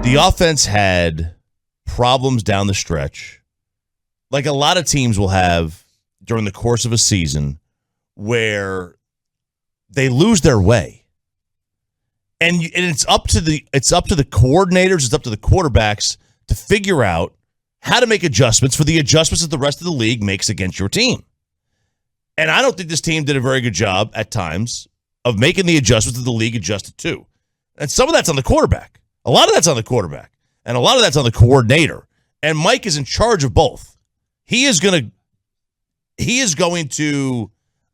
The offense had problems down the stretch, like a lot of teams will have during the course of a season, where they lose their way. And it's up to the coordinators, it's up to the quarterbacks to figure out how to make adjustments for the adjustments that the rest of the league makes against your team. And I don't think this team did a very good job at times of making the adjustments that the league adjusted to. And some of that's on the quarterback. A lot of that's on the quarterback. And a lot of that's on the coordinator. And Mike is in charge of both. He is going to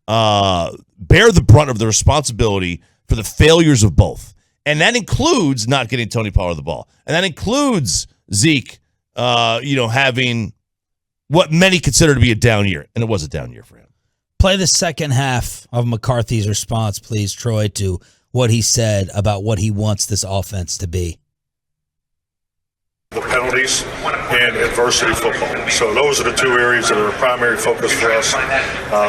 bear the brunt of the responsibility for the failures of both. And that includes not getting Tony Pollard the ball. And that includes Zeke, having what many consider to be a down year. And it was a down year for him. Play the second half of McCarthy's response, please, Troy, to what he said about what he wants this offense to be. The penalties and adversity football. So those are the two areas that are a primary focus for us.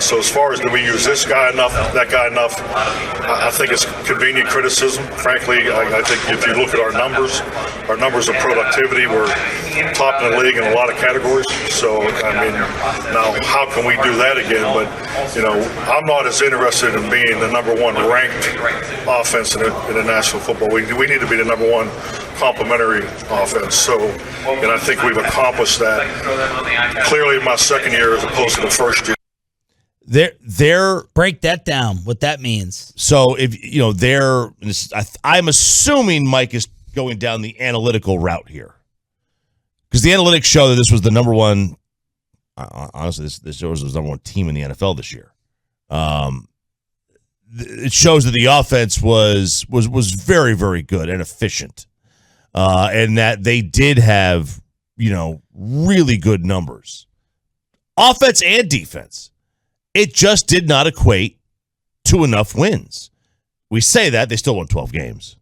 So as far as do we use this guy enough, that guy enough, I think it's convenient criticism. Frankly, I think if you look at our numbers of productivity, we're top in the league in a lot of categories. So, now how can we do that again? But, I'm not as interested in being the number one ranked offense in the National Football League. We need to be the number one complementary offense. So, and I think we've accomplished that clearly in my second year as opposed to the first year. Break that down, what that means. So, if I'm assuming Mike is going down the analytical route here, because the analytics show that this was the number one. Honestly, this shows was the number one team in the NFL this year. It shows that the offense was very, very good and efficient. And that they did have, really good numbers. Offense and defense. It just did not equate to enough wins. We say that, they still won 12 games.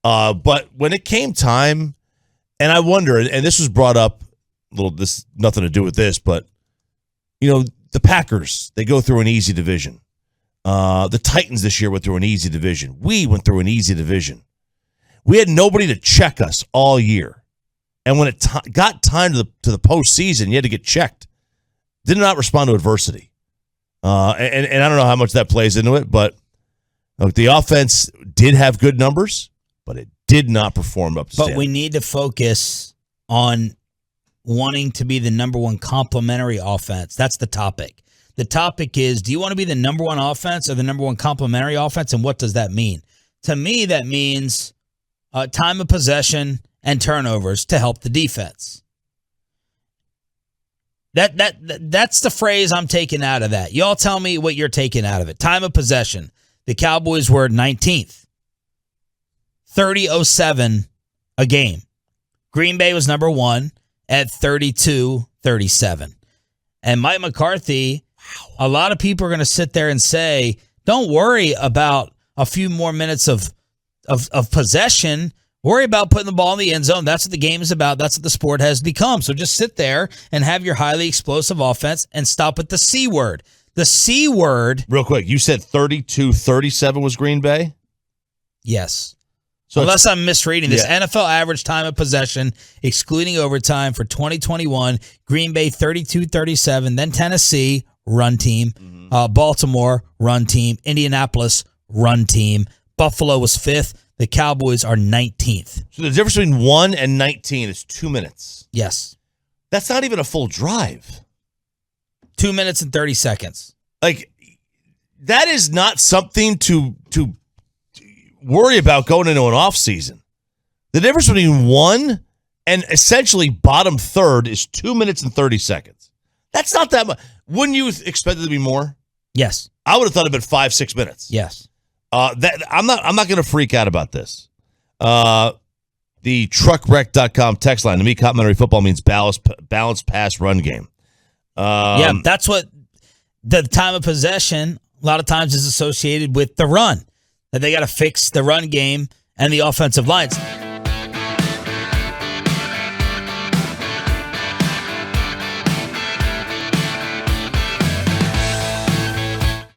But when it came time, and I wonder, and this was brought up, this nothing to do with this, but, the Packers, they go through an easy division. The Titans this year went through an easy division. We went through an easy division. We had nobody to check us all year. And when it got time to the postseason, you had to get checked. Did not respond to adversity. And I don't know how much that plays into it, but look, the offense did have good numbers, but it did not perform up to standard. But we need to focus on wanting to be the number one complementary offense. That's the topic. The topic is, do you want to be the number one offense or the number one complementary offense, and what does that mean? To me, that means time of possession and turnovers to help the defense. That's the phrase I'm taking out of that. Y'all tell me what you're taking out of it. Time of possession. The Cowboys were 19th. 30-07 a game. Green Bay was number one at 32-37. And Mike McCarthy, a lot of people are going to sit there and say, don't worry about a few more minutes of possession. Worry about putting the ball in the end zone. That's what the game is about. That's what the sport has become. So just sit there and have your highly explosive offense and stop at the C word. The C word. Real quick, you said 32-37 was Green Bay? Yes. So unless I'm misreading this, NFL average time of possession, excluding overtime for 2021, Green Bay 32-37, then Tennessee, run team, Baltimore, run team, Indianapolis, run team, Buffalo was 5th. The Cowboys are 19th. So the difference between 1 and 19 is 2 minutes. Yes. That's not even a full drive. 2 minutes and 30 seconds. Like, that is not something to worry about going into an offseason. The difference between 1 and essentially bottom third is 2 minutes and 30 seconds. That's not that much. Wouldn't you expect it to be more? Yes. I would have thought it'd been 5-6 minutes. Yes. I'm not going to freak out about this. The truckwreck.com text line, to me, complementary football means balanced pass run game. That's what the time of possession a lot of times is associated with the run. That they got to fix the run game and the offensive lines.